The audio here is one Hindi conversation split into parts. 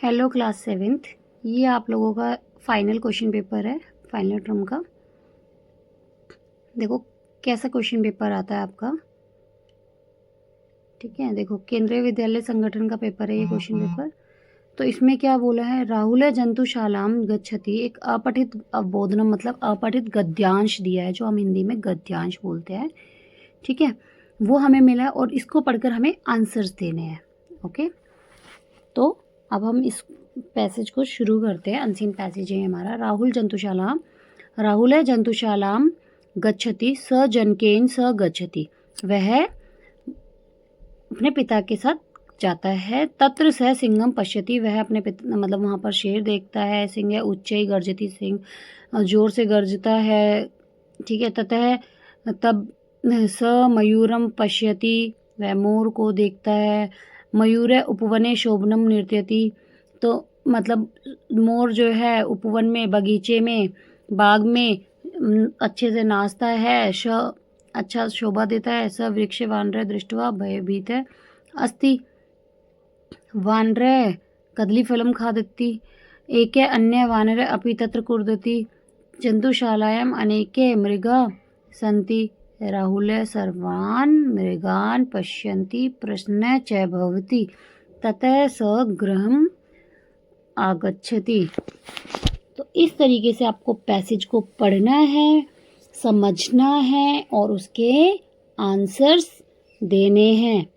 Hello class seventh. ये आप लोगों का फाइनल क्वेश्चन पेपर है, फाइनल टर्म का। देखो कैसा क्वेश्चन पेपर आता है आपका। ठीक है, देखो केंद्रीय विद्यालय संगठन का पेपर है ये क्वेश्चन पेपर। तो इसमें क्या बोला है, राहुल जंतुशालाम गच्छति, एक अपठित अवबोधनम मतलब अपठित गद्यांश दिया है, जो हम हिंदी में गद्यांश बोलते हैं। ठीक है, वो हमें मिला है और इसको पढ़कर हमें आंसर्स देने हैं। ओके, तो अब हम इस पैसेज को शुरू करते हैं। अनसीन पैसेज है हमारा। राहुल जंतुशालाम गच्छति स जनकेन स गच्छति, वह अपने पिता के साथ जाता है। तत्र स सिंहम पश्यति, वह अपने पिता मतलब वहाँ पर शेर देखता है। सिंह उच्चई गर्जति, सिंह जोर से गर्जता है। ठीक है, ततः तब स मयूरम पश्यति, वह मोर को देखता है। मयूर उपवने शोभनम नृत्यति, तो मतलब मोर जो है उपवन में, बगीचे में, बाग में अच्छे से नाचता है। अच्छा शोभा देता है। स वृक्ष वानर दृष्टवा भयभीत है अस्ति, वानर कदलीफलम खादति, एके अन्य वानर अपि तत्र कुर्दति, जंतुशालायाम अनेके मृगा सन्ति, राहुल सर्वान् मृगान् पश्यन्ति, प्रश्न च भवति, ततः स गृहम् आगच्छति। तो इस तरीके से आपको पैसेज को पढ़ना है, समझना है और उसके आंसर्स देने हैं।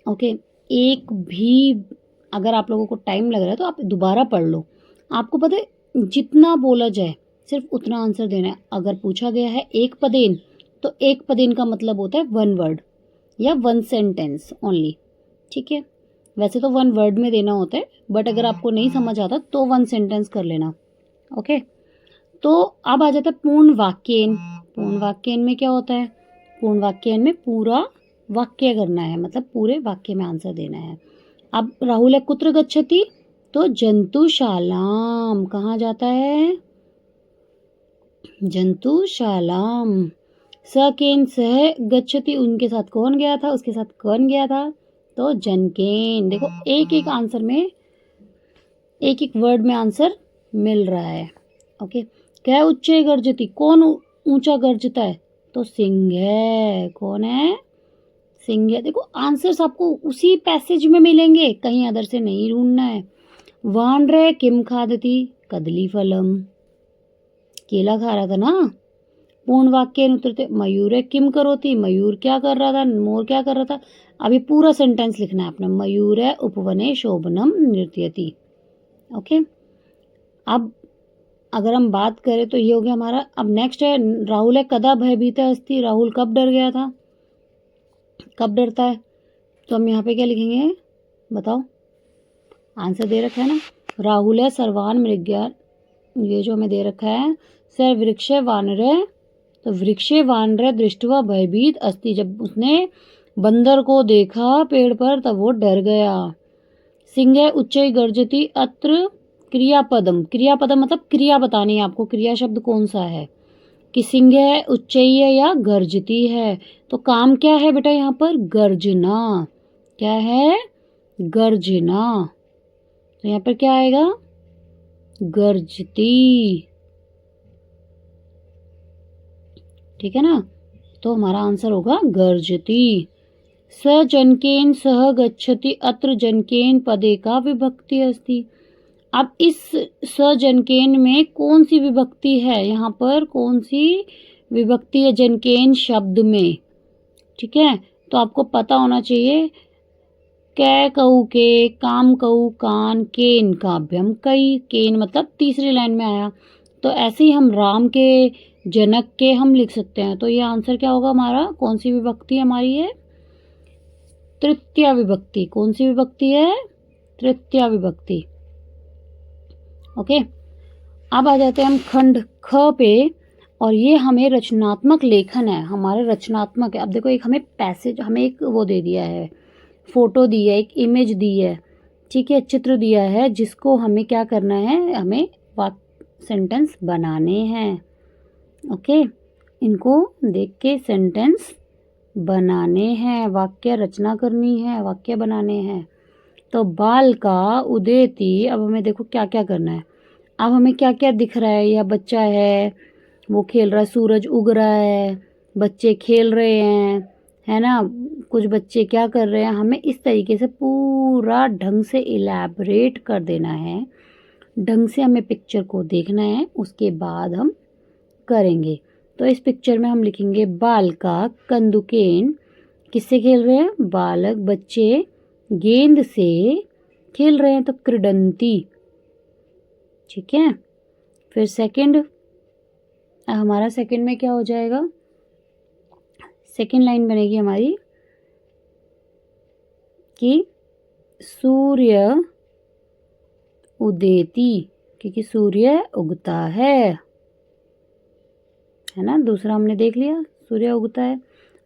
ओके, एक भी अगर आप लोगों को टाइम लग रहा है तो आप दोबारा पढ़ लो। आपको पता है जितना बोला जाए सिर्फ उतना आंसर देना है। अगर पूछा गया है एक पदेन, तो एक पदेन का मतलब होता है वन वर्ड या वन सेंटेंस ओनली। ठीक है, वैसे तो वन वर्ड में देना होता है, बट अगर आपको नहीं समझ आता तो वन सेंटेंस कर लेना। ओके, तो अब आ जाता है पूर्ण वाक्यन। पूर्ण वाक्यन में क्या होता है, पूर्ण वाक्यन में पूरा वाक्य करना है, मतलब पूरे वाक्य में आंसर देना है। अब राहुल कुत्र गच्छति, तो जंतुशालाम, कहाँ जाता है, जंतुशालाम। स केन सह गच्छति, उनके साथ कौन गया था, उसके साथ कौन गया था, तो जनकेन। देखो एक एक आंसर में, एक एक वर्ड में आंसर मिल रहा है। ओके, क्या उच्चे गर्जती, कौन ऊंचा गर्जता है, तो सिंह है। कौन है, सिंह है। देखो आंसर्स आपको उसी पैसेज में मिलेंगे, कहीं अदर से नहीं ढूंढना है। वानर किम खादती, कदली फलम, केला खा रहा था ना। पूर्ण वाक्य उतरते, मयूर किम करोती, मयूर क्या कर रहा था, मोर क्या कर रहा था। अभी पूरा सेंटेंस लिखना है आपने। मयूर उपवने शोभनम नृत्यति। ओके, अब अगर हम बात करें तो ये हो गया हमारा। अब नेक्स्ट है राहुल कदा भयभीत अस्ति, राहुल कब डर गया था, कब डरता है। तो हम यहाँ पे क्या लिखेंगे, बताओ, आंसर दे रखा है ना, राहुल है सर्वान मृग्या, ये जो हमें दे रखा है, सर वृक्ष वानर, तो वृक्ष वानर दृष्टवा भयभीत अस्ति, जब उसने बंदर को देखा पेड़ पर तब वो डर गया। सिंह उच्चई गर्जती, अत्र क्रियापदम, क्रियापदम मतलब क्रिया बतानी है आपको, क्रिया शब्द कौन सा है, कि सिंह उच्चई है या गर्जती है। तो काम क्या है बेटा यहाँ पर, गर्जना। क्या है, गर्जना। तो यहाँ पर क्या आएगा, गर्जती। ठीक है ना, तो हमारा आंसर होगा गर्जती। स जनकेन सह गच्छति, अत्र जनकेन पदे का विभक्ति अस्ति। अब इस स जनकेन में कौन सी विभक्ति है, यहाँ पर कौन सी विभक्ति है जनकेन शब्द में। ठीक है, तो आपको पता होना चाहिए। कै कऊ के, काम कऊ कान, केन काव्यम कई, केन मतलब तीसरी लाइन में आया। तो ऐसे ही हम राम के, जनक के हम लिख सकते हैं। तो ये आंसर क्या होगा हमारा, कौन सी विभक्ति हमारी है, तृतीया विभक्ति। कौन सी विभक्ति है, तृतीया विभक्ति। ओके, अब आ जाते हैं हम खंड ख पे, और ये हमें रचनात्मक लेखन है, हमारे रचनात्मक है। अब देखो एक हमें पैसेज, हमें एक वो दे दिया है, फोटो दी है, एक इमेज दी है, ठीक है, चित्र दिया है, जिसको हमें क्या करना है, हमें सेंटेंस बनाने हैं। ओके, इनको देख के सेंटेंस बनाने हैं, वाक्य रचना करनी है, वाक्य बनाने हैं। तो बाल का उदेति, अब हमें देखो क्या क्या करना है। अब हमें क्या क्या दिख रहा है, यह बच्चा है, वो खेल रहा है, सूरज उग रहा है, बच्चे खेल रहे हैं, है ना, कुछ बच्चे क्या कर रहे हैं, हमें इस तरीके से पूरा ढंग से इलैबोरेट कर देना है, ढंग से हमें पिक्चर को देखना है, उसके बाद हम करेंगे। तो इस पिक्चर में हम लिखेंगे बालका कंदुकेन, किससे खेल रहे हैं, बालक बच्चे गेंद से खेल रहे हैं, तो क्रीडंती, ठीक है। फिर सेकंड, हमारा सेकंड में क्या हो जाएगा, सेकंड लाइन बनेगी हमारी कि सूर्य उदेति, क्योंकि सूर्य उगता है ना, दूसरा हमने देख लिया सूर्य उगता है।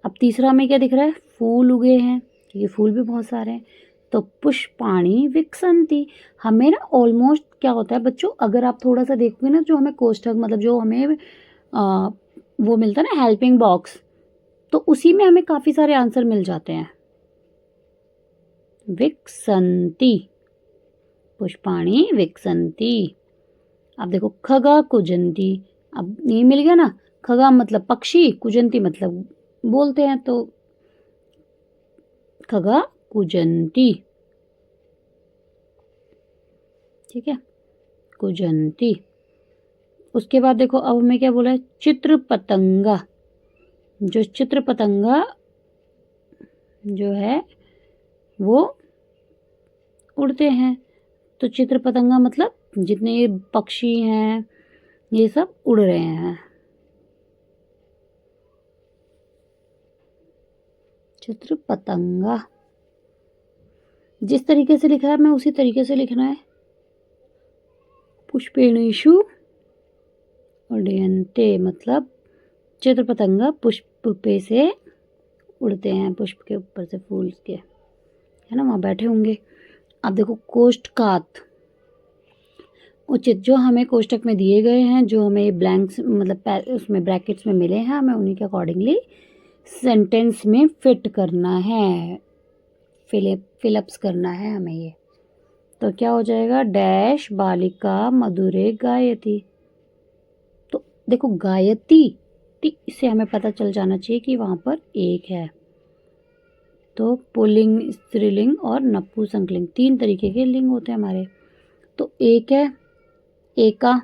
अब तीसरा हमें क्या दिख रहा है, फूल उगे हैं, क्योंकि फूल भी बहुत सारे हैं, तो पुष्पाणि विकसंती। हमें ना ऑलमोस्ट क्या होता है बच्चों, अगर आप थोड़ा सा देखोगे ना, जो हमें कोष्ठक मतलब जो हमें वो मिलता है ना हेल्पिंग बॉक्स, तो उसी में हमें काफ़ी सारे आंसर मिल जाते हैं। विकसंती, पुष्पाणि विकसंती। अब देखो खगा कुजंती, अब ये मिल गया ना, खगा मतलब पक्षी, कुजंती मतलब बोलते हैं, तो खगा कुजंती, ठीक है, कुजंती। उसके बाद देखो अब हमें क्या बोला है, चित्र पतंगा, जो चित्र पतंगा जो है वो उड़ते हैं, तो चित्र पतंगा मतलब जितने ये पक्षी हैं ये सब उड़ रहे हैं, चित्र पतंगा। जिस तरीके से लिखा है मैं उसी तरीके से लिखना है। पुष्पेणुषु उड्डयन्ते, मतलब चित्र पतंगा पुष्प पे से उड़ते हैं, पुष्प के ऊपर से फूल के, है ना, वहाँ बैठे होंगे। अब देखो कोष्ठकात, उचित जो हमें कोष्ठक में दिए गए हैं, जो हमें ब्लैंक्स मतलब उसमें ब्रैकेट्स में मिले हैं, हमें उन्हीं के अकॉर्डिंगली सेंटेंस में फिट करना है, फिलअप्स करना है हमें ये। तो क्या हो जाएगा, डैश बालिका मधुरे गायती। तो देखो गायती इससे हमें पता चल जाना चाहिए कि वहाँ पर एक है। तो पुल्लिंग, स्त्रीलिंग और नपुंसकलिंग, 3 तरीके के लिंग होते हैं हमारे। तो एक है, एका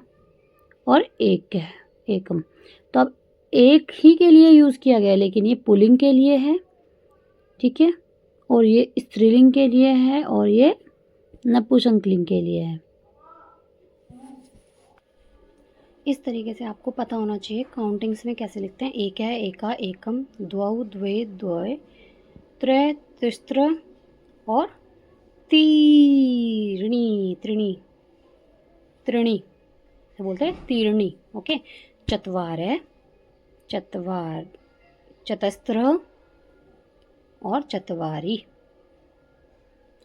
और एक है, एकम। तो अब एक ही के लिए यूज़ किया गया, लेकिन ये पुल्लिंग के लिए है, ठीक है, और ये स्त्रीलिंग के लिए है, और ये नपुंसकलिंग के लिए है। इस तरीके से आपको पता होना चाहिए काउंटिंग्स में कैसे लिखते हैं। एक है, एका, एकम, द्वौ, द्वे, द्वय, त्रय, तिस्त्र और तीर्णी, त्रिणी, त्रिणी से बोलते हैं तीर्णी, ओके। चत्वार, चत्वार, चतस्त्र और चत्वारी,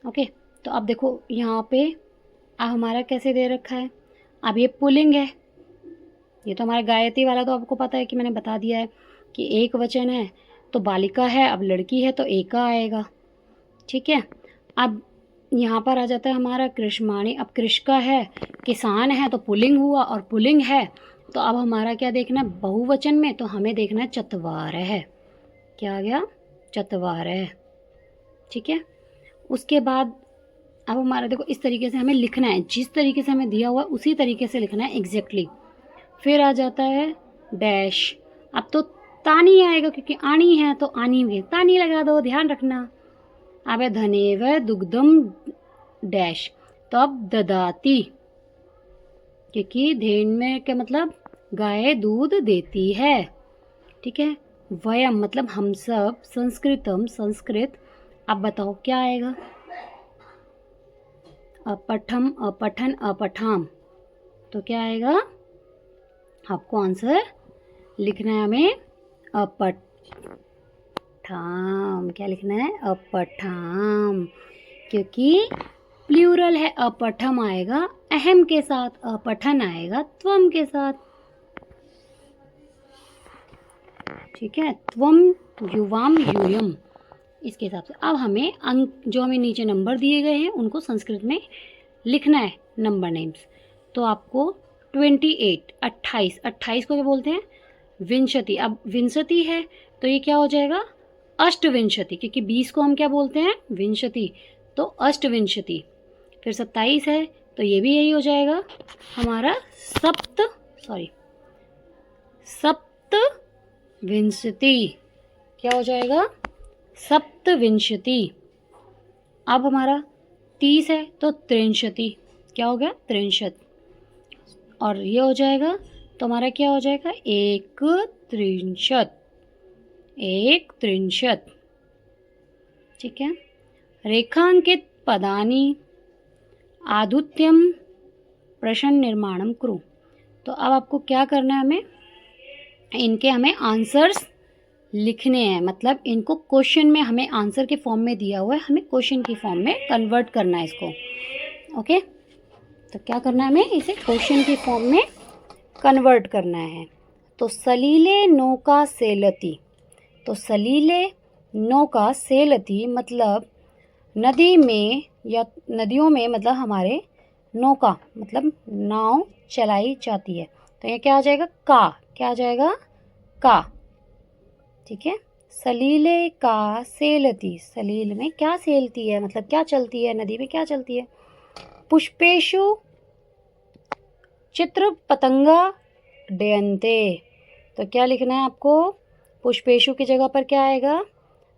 ओके। तो अब देखो यहाँ पे हमारा कैसे दे रखा है, अब ये पुल्लिंग है, ये तो हमारा गायत्री वाला तो आपको पता है कि मैंने बता दिया है कि एक वचन है, तो बालिका है, अब लड़की है तो एका आएगा, ठीक है। अब यहाँ पर आ जाता है हमारा कृष्माणी, अब कृष्का है, किसान है, तो पुल्लिंग हुआ, और पुल्लिंग है तो अब हमारा क्या देखना है, बहुवचन में, तो हमें देखना है चत्वार है, क्या आ गया, चत्वार है, ठीक है। उसके बाद अब हमारा देखो इस तरीके से हमें लिखना है, जिस तरीके से हमें दिया हुआ है उसी तरीके से लिखना है एग्जैक्टली। फिर आ जाता है डैश, अब तो तानी आएगा क्योंकि आनी है, तो आनी में तानी लगा दो, ध्यान रखना। अब है धनेव दुग्धम डैश, तो अब ददाती, क्योंकि धेन में क्या मतलब, गाय दूध देती है, ठीक है। वयम मतलब हम सब, संस्कृतम संस्कृत, अब बताओ क्या आएगा, अपठम अपठन अपठाम, तो क्या आएगा, आपको आंसर लिखना है हमें अपठाम, क्या लिखना है, अपठाम, क्योंकि प्लूरल है, अपठम आएगा अहम के साथ, अपठन आएगा त्वम के साथ, ठीक है। त्वम युवाम यूयम, इसके हिसाब से अब हमें अंक जो हमें नीचे नंबर दिए गए हैं उनको संस्कृत में लिखना है, नंबर नेम्स। तो आपको 28 28 28 को क्या बोलते हैं, विंशति। अब विंशति है तो ये क्या हो जाएगा, अष्टविंशति, क्योंकि 20 को हम क्या बोलते हैं, विंशति, तो अष्टविंशति। फिर 27 है तो ये भी यही हो जाएगा हमारा सप्तविंशति। क्या हो जाएगा, सप्तविंशति। अब हमारा 30 है तो त्रिंशति, क्या हो गया, त्रिंशत। और ये हो जाएगा तो हमारा क्या हो जाएगा, एक त्रिंशत, एक त्रिंशत। ठीक है। रेखांकित पदानी आदुत्यम प्रश्न निर्माणम कुरु। तो अब आपको क्या करना है, हमें आंसर्स लिखने हैं, मतलब इनको क्वेश्चन में हमें आंसर के फॉर्म में दिया हुआ है, हमें क्वेश्चन की फॉर्म में कन्वर्ट करना है इसको। ओके, तो क्या करना है, हमें इसे क्वेश्चन की फॉर्म में कन्वर्ट करना है। तो सलीले नौका सेलती, तो सलीले नौका सेलती मतलब नदी में या नदियों में, मतलब हमारे नौका मतलब नाव चलाई जाती है। तो ये क्या आ जाएगा, का, क्या आ जाएगा, का। ठीक है। सलीले का सेलती, सलील में क्या सेलती है, मतलब क्या चलती है, नदी में क्या चलती है। पुष्पेशु चित्र पतंगा डयन्ते, तो क्या लिखना है आपको, पुष्पेशु की जगह पर क्या आएगा,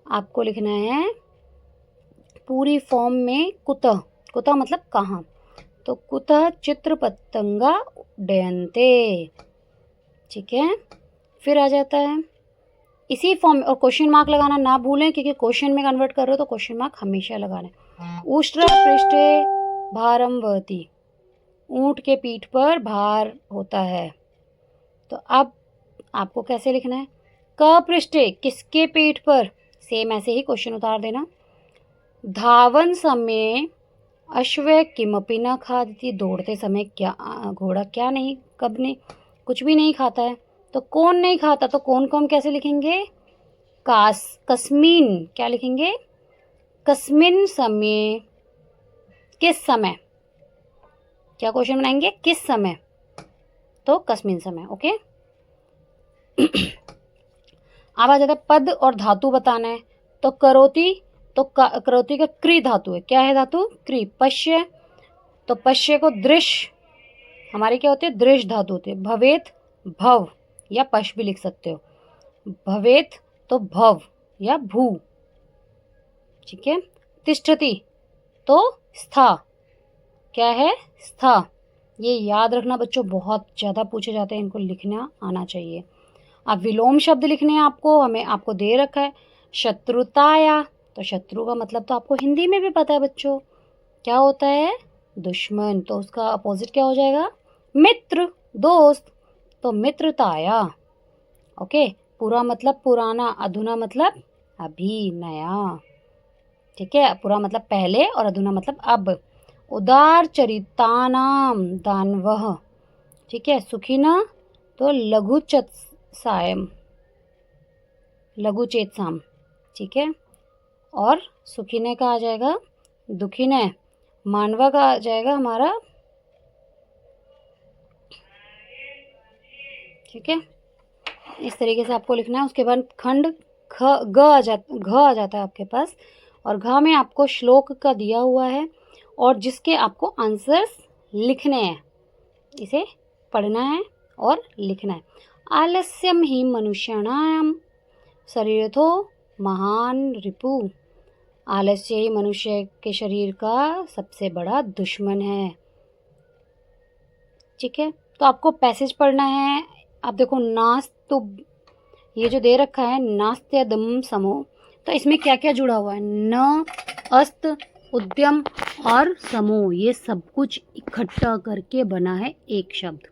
आपको लिखना है पूरी फॉर्म में कुतः, कुतः मतलब कहाँ, तो कुतः चित्र पतंगा डयन्ते। ठीक है। फिर आ जाता है इसी फॉर्म में, और क्वेश्चन मार्क लगाना ना भूलें, क्योंकि क्वेश्चन में कन्वर्ट कर रहे हो तो क्वेश्चन मार्क हमेशा लगाना है। उष्ट्र पृष्ठे भारम वहति, ऊंट के पीठ पर भार होता है। तो अब आपको कैसे लिखना है, क पृष्ठे किसके पीठ पर, सेम ऐसे ही क्वेश्चन उतार देना। धावन समय अश्व किमपि न खादति, दौड़ते समय क्या घोड़ा क्या नहीं, कब नहीं, कुछ भी नहीं खाता है। तो कौन नहीं खाता, तो कौन को हम कैसे लिखेंगे, कस्मिन, क्या लिखेंगे, कस्मिन समय, किस समय, क्या क्वेश्चन बनाएंगे, किस समय, तो कस्मिन समय। ओके। अब आ जाता है पद और धातु बताना है। तो करोति, तो करोति का क्री धातु है, क्या है धातु, क्री। पश्य, तो पश्य को दृश्य, हमारी क्या होती है, दृश्य धातु होती है। भवेत, भव या पश भी लिख सकते हो, भवेत तो भव या भू। ठीक है। तिष्ठति तो स्था, क्या है, स्था। ये याद रखना बच्चों, बहुत ज़्यादा पूछे जाते हैं, इनको लिखना आना चाहिए। अब विलोम शब्द लिखने हैं आपको, हमें आपको दे रखा है शत्रुताया, तो शत्रु का मतलब तो आपको हिंदी में भी पता है बच्चों, क्या होता है, दुश्मन। तो उसका अपोजिट क्या हो जाएगा, मित्र, दोस्त, तो मित्रताया। ओके। पूरा मतलब पुराना, अधुना मतलब अभी, नया। ठीक है। पूरा मतलब पहले और अधुना मतलब अब। उदार चरितानाम दानवः, ठीक है। सुखिना तो लघुचेतसाम, लघुचेतसाम। ठीक है। और सुखिने का आ जाएगा दुखिने, मानवा का आ जाएगा हमारा, ठीक है। इस तरीके से आपको लिखना है। उसके बाद खंड घ आ जाता है आपके पास, और घ में आपको श्लोक का दिया हुआ है और जिसके आपको आंसर्स लिखने हैं, इसे पढ़ना है और लिखना है। आलस्यम ही मनुष्याणाम शरीरथो महान रिपु, आलस्य ही मनुष्य के शरीर का सबसे बड़ा दुश्मन है। ठीक है। तो आपको पैसेज पढ़ना है। आप देखो, नास्तु, ये जो दे रखा है नास्त्यदम समो, तो इसमें क्या क्या जुड़ा हुआ है, न, अस्त, उद्यम और समो, ये सब कुछ इकट्ठा करके बना है एक शब्द।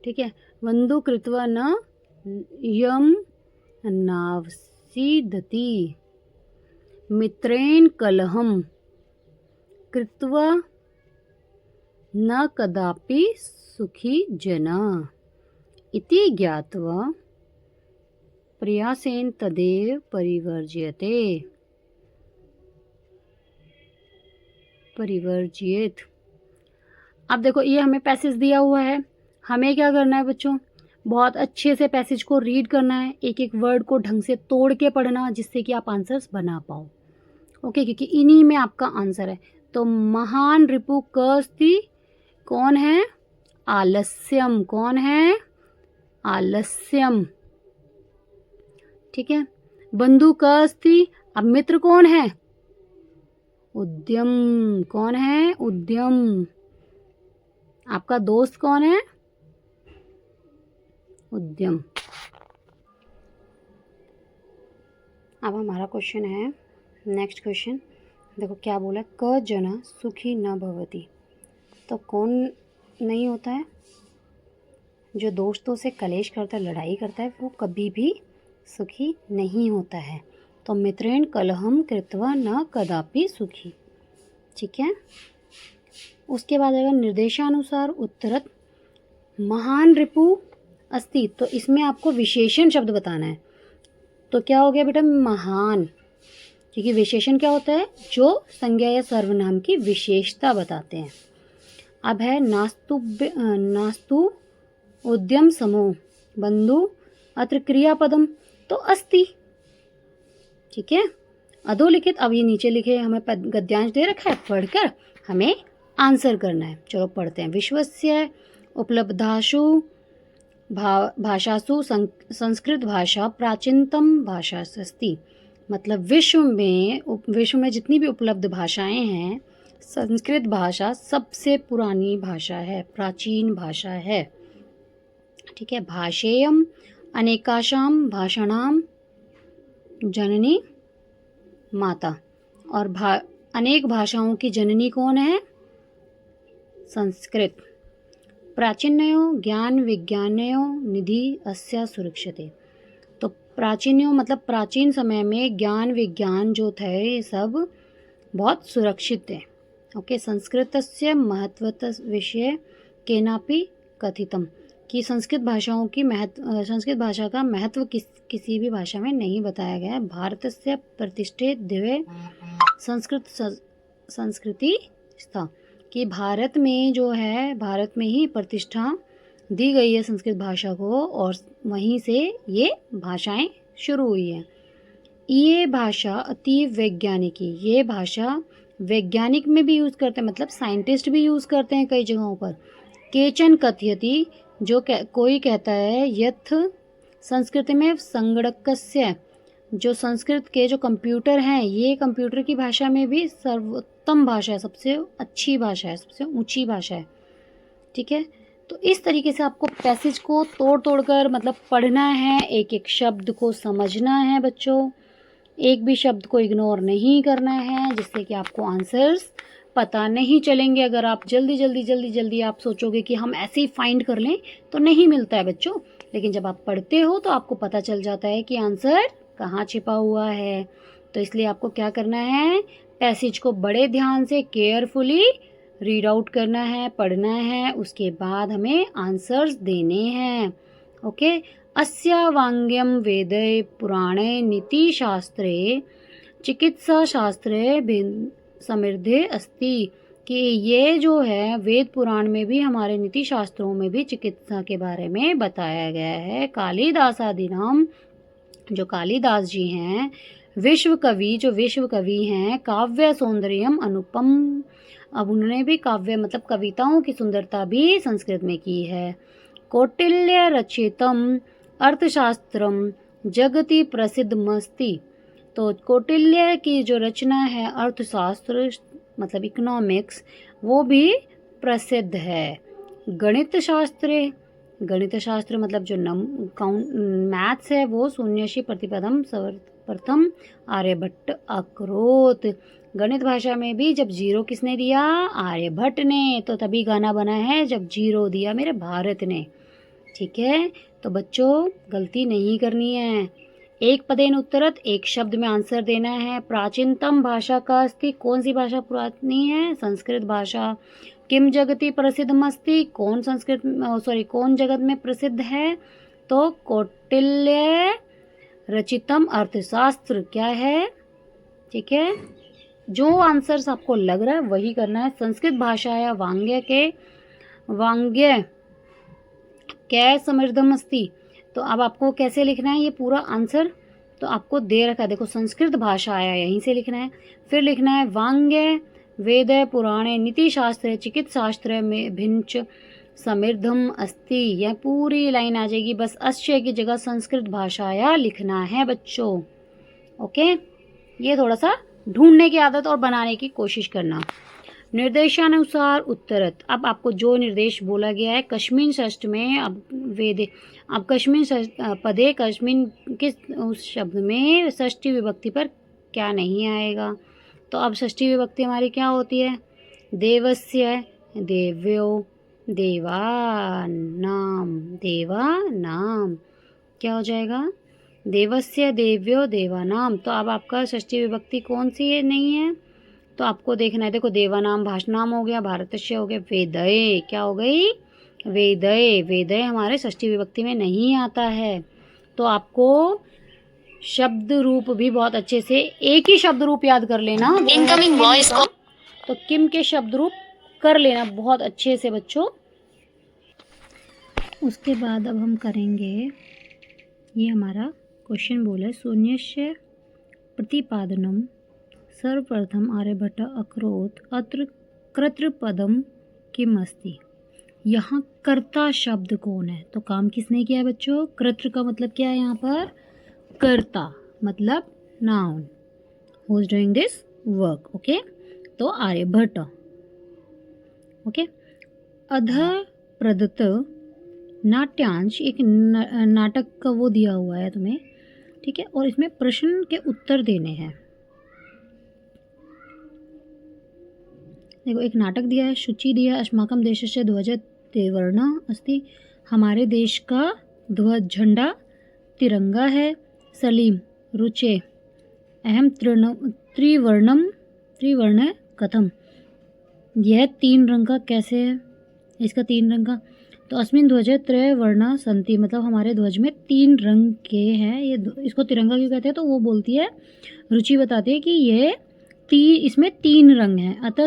ठीक है। वंदु कृत्वा न यम नावसीदति, मित्रेण कलहम कृत्वा न कदापि सुखी जना, इति ज्ञात्वा प्रयासेन तदेव परिवर्ज्यते, परिवर्जित। अब देखो ये हमें पैसेज दिया हुआ है, हमें क्या करना है बच्चों, बहुत अच्छे से पैसेज को रीड करना है, एक एक वर्ड को ढंग से तोड़ के पढ़ना जिससे कि आप आंसर्स बना पाओ। ओके, क्योंकि इन्हीं में आपका आंसर है। तो महान रिपु कस्ति, कौन है, आलस्यम, कौन है, आलस्यम। ठीक है, बंधु कस्ति, अब मित्र कौन है, उद्यम, कौन है, उद्यम। आपका दोस्त कौन है, उद्यम। अब हमारा क्वेश्चन है, नेक्स्ट क्वेश्चन देखो क्या बोला, क जना सुखी न भवति। तो कौन नहीं होता है, जो दोस्तों से कलेश करता है, लड़ाई करता है, वो कभी भी सुखी नहीं होता है। तो मित्रेण कलहम कृत्वा न कदापि सुखी। ठीक है, उसके बाद अगर निर्देशानुसार उत्तरत महान रिपु अस्ति, तो इसमें आपको विशेषण शब्द बताना है। तो क्या हो गया बेटा, महान, क्योंकि विशेषण क्या होता है, जो संज्ञा या सर्वनाम की विशेषता बताते हैं। अब है नास्तु उद्यम समूह बंधु अत्र क्रियापदम, तो अस्ति। ठीक है, अधोलिखित, अब ये नीचे लिखे हमें गद्यांश दे रखा है, पढ़कर हमें आंसर करना है। चलो पढ़ते हैं। विश्वस्य उपलब्धासु भाषासु संस्कृत भाषा प्राचीनतम भाषा अस्ति। मतलब विश्व में जितनी भी उपलब्ध भाषाएं हैं, संस्कृत भाषा सबसे पुरानी भाषा है, प्राचीन भाषा है। ठीक है, भाषेयम अनेकाशाम भाषाणाम जननी माता, और अनेक भाषाओं की जननी कौन है, संस्कृत। प्राचीनयो ज्ञान विज्ञानयो निधि अस्या सुरक्षते। तो प्राचीनयो मतलब प्राचीन समय में ज्ञान विज्ञान जो थे ये सब बहुत सुरक्षित है। ओके, संस्कृतस्य महत्वतः विषय केनापि कथितम, कि संस्कृत भाषाओं की संस्कृत भाषा का महत्व किसी भी भाषा में नहीं बताया गया है। भारतस्य प्रतिष्ठित दिव्य संस्कृति स्था, कि भारत में जो है, भारत में ही प्रतिष्ठा दी गई है संस्कृत भाषा को, और वहीं से ये भाषाएं शुरू हुई हैं। ये भाषा अति वैज्ञानिकी, ये भाषा वैज्ञानिक में भी यूज़ करते हैं, मतलब साइंटिस्ट भी यूज़ करते हैं कई जगहों पर। केचन कथयति, जो कोई कहता है, यथ संस्कृत में संगणकस्य, जो संस्कृत के जो कंप्यूटर हैं, ये कंप्यूटर की भाषा में भी सर्वोत्तम भाषा है, सबसे अच्छी भाषा है, सबसे ऊंची भाषा है। ठीक है, तो इस तरीके से आपको पैसेज को तोड़ तोड़ कर मतलब पढ़ना है, एक एक शब्द को समझना है बच्चों, एक भी शब्द को इग्नोर नहीं करना है, जिससे कि आपको आंसर्स पता नहीं चलेंगे। अगर आप जल्दी आप सोचोगे कि हम ऐसे ही फाइंड कर लें, तो नहीं मिलता है बच्चों। लेकिन जब आप पढ़ते हो तो आपको पता चल जाता है कि आंसर कहाँ छिपा हुआ है। तो इसलिए आपको क्या करना है, पैसेज को बड़े ध्यान से केयरफुली रीड आउट करना है, पढ़ना है, उसके बाद हमें आंसर्स देने हैं। ओके, अस्या वांग्यम वेदे पुराणे नीतिशास्त्रे चिकित्साशास्त्रे समृद्धे अस्ति, कि ये जो है वेद पुराण में भी, हमारे नीति शास्त्रों में भी चिकित्सा के बारे में बताया गया है। कालिदासादिनाम, जो कालिदास जी हैं, विश्व कवि, जो विश्व कवि हैं, काव्य सौंदर्यम अनुपम, अब उन्होंने भी काव्य मतलब कविताओं की सुंदरता भी संस्कृत में की है। कौटिल्य रचितम अर्थशास्त्रम जगति प्रसिद्धमस्ति, तो कौटिल्य की जो रचना है अर्थशास्त्र मतलब इकोनॉमिक्स, वो भी प्रसिद्ध है। गणित शास्त्र मतलब जो मैथ्स है, वो शून्यशी प्रतिपदम सर्वप्रथम आर्यभट्ट अकरोत। गणित भाषा में भी जब जीरो किसने दिया, आर्यभट्ट ने, तो तभी गाना बना है जब जीरो दिया मेरे भारत ने। ठीक है, तो बच्चों गलती नहीं करनी है, एक पदेन उत्तरत, एक शब्द में आंसर देना है। प्राचीनतम भाषा का अस्ति, कौन सी भाषा पुरानी है, संस्कृत भाषा। किम जगति प्रसिद्धमस्ति, कौन कौन जगत में प्रसिद्ध है, तो कौटिल्य रचितम अर्थशास्त्र क्या है, ठीक है। जो आंसर्स आपको लग रहा है वही करना है। संस्कृत भाषा या वांग्य कै समृद्धम अस्ति, तो अब आपको कैसे लिखना है ये पूरा आंसर, तो आपको दे रखा है, देखो संस्कृत भाषा आया यहीं से लिखना है। फिर लिखना है वांग्य वेद पुराणे नीति शास्त्र चिकित्सा शास्त्र में भिंच समृद्धम अस्ति, यह पूरी लाइन आ जाएगी। बस अश्चय की जगह संस्कृत भाषाया लिखना है बच्चों, ओके। ये थोड़ा सा ढूंढने की आदत और बनाने की कोशिश करना। निर्देशानुसार उत्तरत, अब आपको जो निर्देश बोला गया है कस्मिन षष्ठ में, अब कस्मिन पदे कस्मिन किस उस शब्द में षष्ठी विभक्ति पर क्या नहीं आएगा, तो अब षष्ठी विभक्ति हमारी क्या होती है, देवस्य देव्यो देवानाम क्या हो जाएगा, देवस्य देव्यो देवानाम। तो अब आपका षष्ठी विभक्ति कौन सी है, नहीं है, तो आपको देखना है। देखो देवानाम भाषनाम हो गया, भारतस्य हो गया, वेदये क्या हो गई, वेदये हमारे षष्ठी विभक्ति में नहीं आता है। तो आपको शब्द रूप भी बहुत अच्छे से, एक ही शब्द रूप याद कर लेना, इनकमिंग वॉइस को, तो किम के शब्द रूप कर लेना बहुत अच्छे से बच्चों। उसके बाद अब हम करेंगे, ये हमारा क्वेश्चन बोला है, शून्यस्य प्रतिपादनम सर्वप्रथम आर्यभट्ट अकरोत् अत्र कर्तृपदम किम अस्ति। यहाँ कर्ता शब्द कौन है, तो काम किसने किया है बच्चों, कर्तृ का मतलब क्या है यहाँ पर, कर्ता मतलब noun, who is doing this work, okay. तो आर्यभट्ट, ओके। अध प्रदत्त नाट्यांश, एक नाटक का वो दिया हुआ है तुम्हें, ठीक है, और इसमें प्रश्न के उत्तर देने हैं। देखो एक नाटक दिया है, शुचि दिया, अस्माकं देशस्य ध्वज त्रिवर्णः अस्ति, हमारे देश का ध्वज झंडा तिरंगा है। सलीम रुचे अहम त्रिवर्ण कथम, यह 3 रंग का कैसे है, इसका 3 रंग का, तो अस्मिन् ध्वजे त्रयवर्णा सन्ति, मतलब हमारे ध्वज में 3 रंग के हैं, ये इसको तिरंगा क्यों कहते हैं, तो वो बोलती है, रुचि बताती है कि ये इसमें 3 रंग हैं, अतः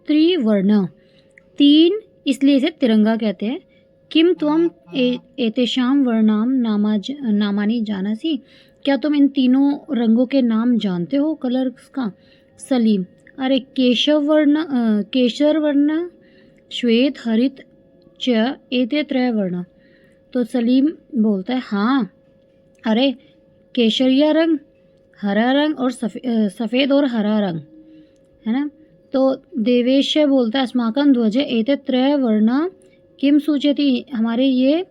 त्रिवर्ण 3 इसलिए इसे तिरंगा कहते हैं। किम त्वम एतेषां वर्णाम नामानि जानासि, क्या तुम इन तीनों रंगों के नाम जानते हो, कलर्स का। सलीम अरे केशर वर्ण श्वेत हरित च एते त्रयवर्ण, तो सलीम बोलता है हाँ, अरे केसरिया रंग, हरा रंग और सफ़ेद और हरा रंग है ना। तो देवेश बोलता है अस्माकं ध्वजे एते त्रयवर्ण किम सूचयति, हमारे ये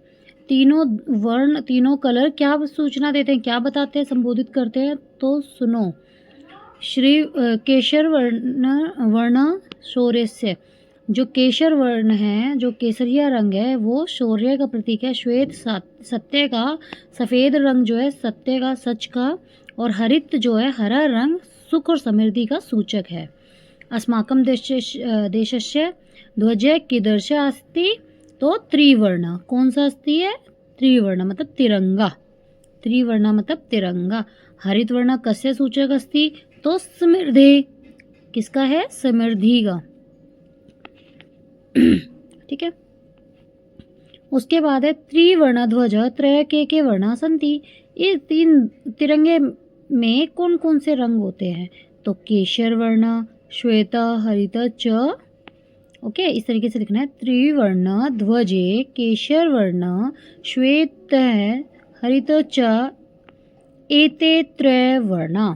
तीनों वर्ण, तीनों कलर क्या सूचना देते हैं, क्या बताते हैं, संबोधित करते हैं, तो सुनो। श्री केशर वर्ण शौर्यस्य, जो केशर वर्ण है, जो केसरिया रंग है, वो शौर्य का प्रतीक है। श्वेत सत्य का, सफ़ेद रंग जो है सत्य का, सच का, और हरित जो है हरा रंग सुख और समृद्धि का सूचक है। अस्माकं देशस्य ध्वजे कीदृश अस्ति, तो त्रिवर्ण, कौन सा अस्ति है, त्रिवर्ण मतलब तिरंगा, त्रिवर्ण मतलब तिरंगा। हरित वर्ण कस्य सूचक अस्ति, तो समृद्धि, किसका है, समृद्धि का, ठीक है। उसके बाद है त्रिवर्ण ध्वज त्रय के वर्णा सन्ति, ये 3 तिरंगे में कौन कौन से रंग होते हैं, तो केशर वर्ण श्वेत हरित च, ओके, इस तरीके से लिखना है। त्रिवर्ण ध्वजे केशर वर्ण श्वेत हरित च एते त्रयवर्णा,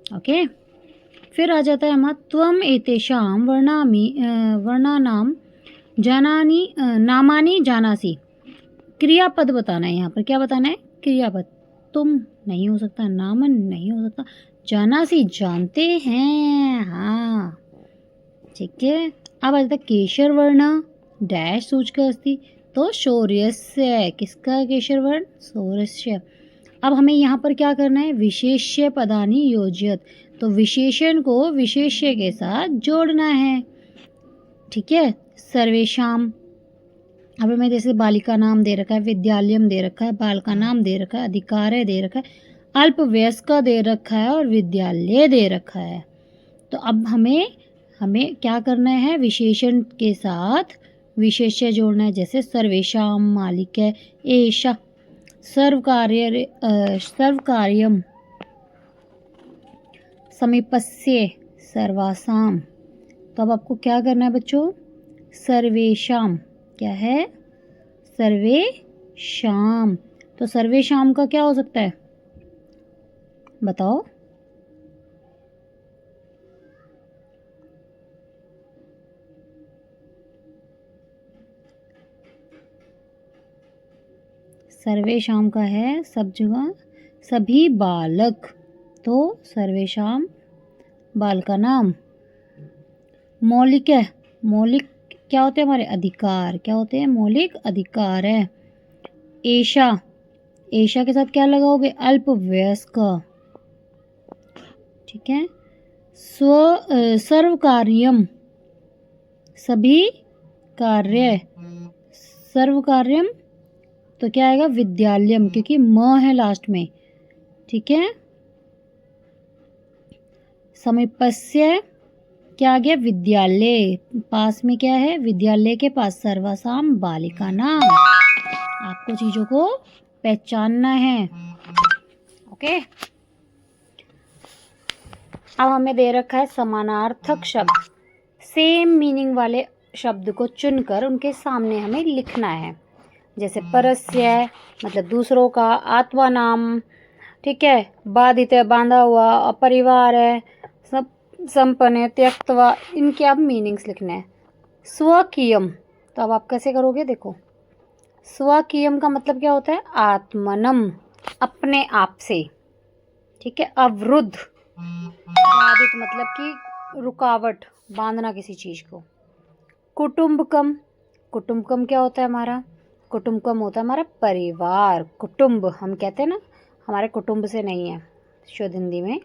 ओके। फिर आ जाता है हमारा त्वम एतेषां वर्णानाम नामानि जानासि, क्रियापद बताना है, यहाँ पर क्या बताना है, क्रियापद। तुम नहीं हो सकता, नामन नहीं हो सकता, जानासि जानते हैं, हाँ ठीक है। अब आ जाता है केशर वर्ण डैश सूचक अस्ति, तो शौर्यस्य, किसका केशर वर्ण, शौर्यस्य। अब हमें यहाँ पर क्या करना है, विशेष्य पदानि योज्यत, तो विशेषण को विशेष्य के साथ जोड़ना है, ठीक है। सर्वेषाम अब हमें जैसे बालिका नाम दे रखा है, विद्यालयम दे रखा है, बाल का नाम दे रखा है, अधिकार्य दे रखा है, अल्पवयस्क दे रखा है और विद्यालय दे रखा है। तो अब हमें क्या करना है, विशेषण के साथ विशेष्य जोड़ना है। जैसे सर्वेषाम मालिक है एषा, सर्वकार्यम समीपस्य सर्वासाम। तो अब आपको क्या करना है बच्चों, सर्वेषाम क्या है, सर्वेषाम। तो सर्वेषाम का क्या हो सकता है बताओ। सर्वेषाम का है सब जगह सभी बालक, तो सर्वेषाम बाल का नाम। मौलिक है, मौलिक क्या होते हैं हमारे अधिकार, क्या होते हैं मौलिक अधिकार है। एषा, एषा के साथ क्या लगाओगे, अल्पवयस्क, ठीक है। सर्वकार्यम सभी कार्य, सर्वकार्यम तो क्या आएगा, विद्यालयम, क्योंकि म है लास्ट में, ठीक है। समीपस्य क्या आ गया, विद्यालय, पास में क्या है, विद्यालय के पास सर्वासाम बालिका नाम। आपको चीजों को पहचानना है, ओके। अब हमें दे रखा है समानार्थक शब्द, सेम मीनिंग वाले शब्द को चुनकर उनके सामने हमें लिखना है। जैसे परस्य मतलब दूसरों का, आत्मा नाम, ठीक है, बाधित है बांधा हुआ, अपरिवार है, सब संपन्न है, त्यक्तवा, इनके अब मीनिंग्स लिखने हैं। स्वकीयम, तो अब आप कैसे करोगे, देखो स्वकीयम का मतलब क्या होता है, आत्मनम, अपने आप से, ठीक है। अवरुद्ध, बाधित मतलब कि रुकावट, बांधना किसी चीज को। कुटुंबकम, कुटुंबकम क्या होता है हमारा, कुटुंबकम होता है हमारा परिवार। कुटुंब हम कहते हैं ना, हमारे कुटुंब से नहीं है शुद्ध हिंदी में।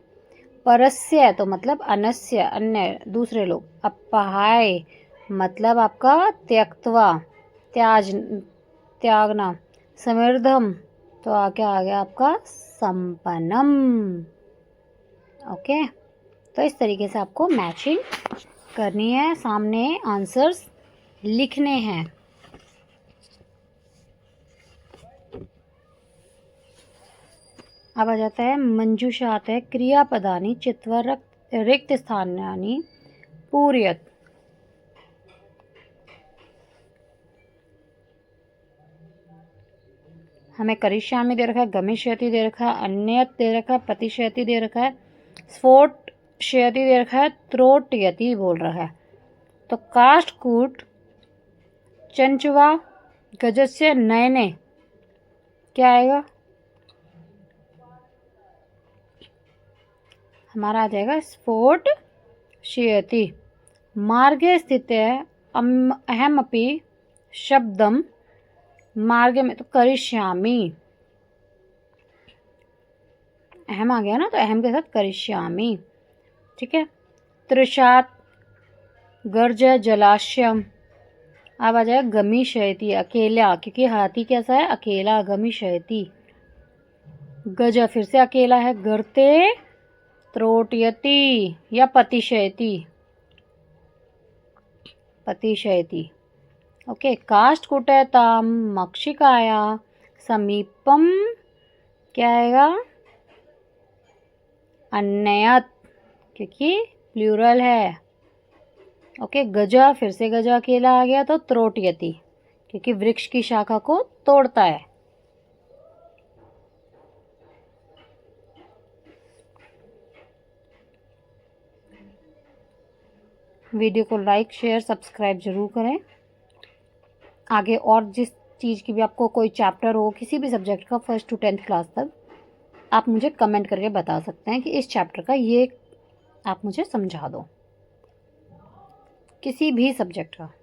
परस्य तो मतलब अनस्य, अन्य दूसरे लोग। अपहाय मतलब आपका त्यक्तवा, त्यागना। समृद्धम तो आगे आ गया आपका संपन्नम, ओके। तो इस तरीके से आपको मैचिंग करनी है, सामने आंसर्स लिखने हैं। अब आ जाता है मंजूषा, आता है क्रियापदानी चित्वा रिक्त स्थानानि पूरयत। हमें करिष्यामि दे रखा है, गमिष्यति दे रखा है, अन्यत दे रखा है, प्रतिशयति दे रखा है, स्फोटयति दे रखा है, त्रोटयति बोल रहा है। तो काष्ठकूट चंचवा गजस्य नयने क्या आएगा, हमारा आ जाएगा स्फोट शयति। मार्गे स्थित है अहमपि शब्दम, मार्ग में तो करिष्यामि, अहम आ गया ना, तो अहम के साथ करिष्यामि, ठीक है। त्रिशात गर्ज जलाशयम, अब आ जाएगा गमिष्यति, अकेला, क्योंकि हाथी कैसा है, अकेला, गमिष्यति। गज फिर से अकेला है, गर्ते त्रोटयति या पतिशयति, पतिशयति, ओके। काष्ठकुटयताम मक्षिकाया समीपम क्या आएगा, अन्यत, क्योंकि प्लूरल है, ओके। गजा फिर से गजा अकेला आ गया, तो त्रोटयति, क्योंकि वृक्ष की शाखा को तोड़ता है। वीडियो को लाइक शेयर सब्सक्राइब जरूर करें। आगे और जिस चीज़ की भी आपको कोई चैप्टर हो, किसी भी सब्जेक्ट का, 1st to 10th क्लास तक, आप मुझे कमेंट करके बता सकते हैं कि इस चैप्टर का ये आप मुझे समझा दो, किसी भी सब्जेक्ट का।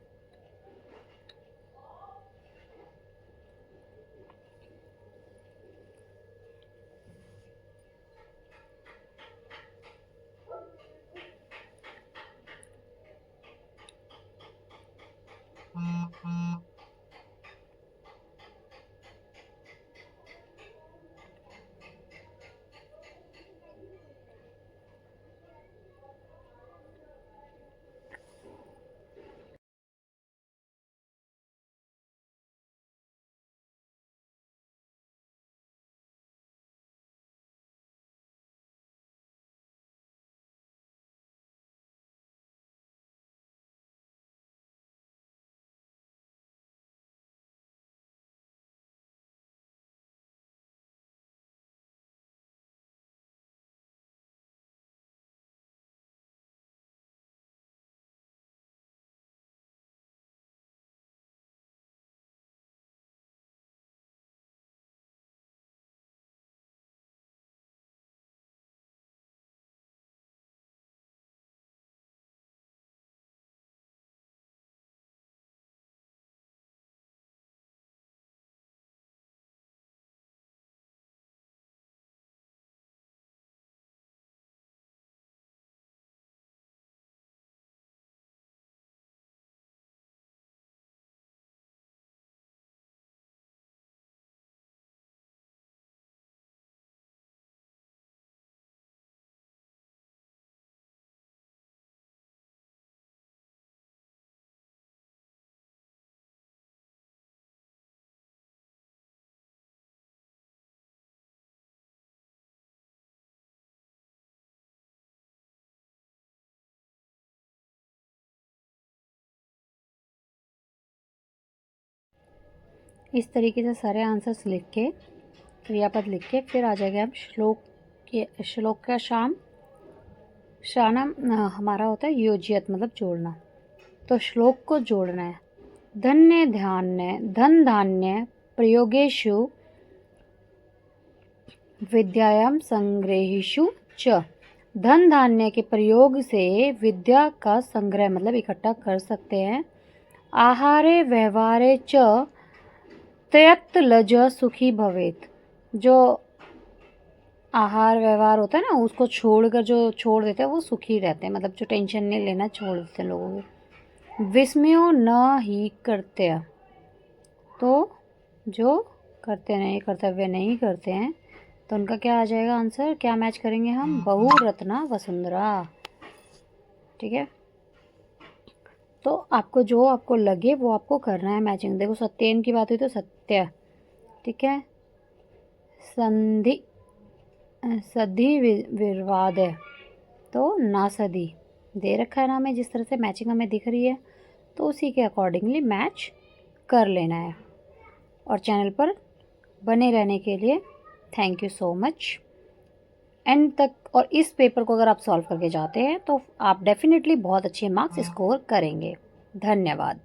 इस तरीके से सारे आंसर्स लिख के, क्रियापद लिख के, फिर आ जाएंगे हम श्लोक का शानम हमारा होता है योज्यत, मतलब जोड़ना। तो श्लोक को जोड़ना है। धन्य ध्यान्य धन धान्य प्रयोगेषु विद्यायाम संग्रहेषु च। धन धान्य के प्रयोग से विद्या का संग्रह मतलब इकट्ठा कर सकते हैं। आहारे व्यवहारे च त्यक्त लज सुखी भवेत। जो आहार व्यवहार होता है ना, उसको छोड़कर जो छोड़ देते हैं वो सुखी रहते हैं, मतलब जो टेंशन नहीं लेना छोड़ देते हैं लोगों को। विस्मयो न ही कर्तव्य, तो जो कर्तव्य नहीं करते हैं तो उनका क्या आ जाएगा आंसर, क्या मैच करेंगे हम, बहुरत्ना वसुंधरा। ठीक है, तो आपको जो आपको लगे वो आपको करना है मैचिंग। देखो सत्येन की बात हुई तो सत्य, ठीक है। सधि विवाद है तो ना सधी दे रखा है ना हमें, जिस तरह से मैचिंग हमें दिख रही है तो उसी के अकॉर्डिंगली मैच कर लेना है। और चैनल पर बने रहने के लिए thank you so much. And तक, और इस पेपर को अगर आप सॉल्व करके जाते हैं तो आप डेफिनेटली बहुत अच्छे मार्क्स स्कोर करेंगे। धन्यवाद।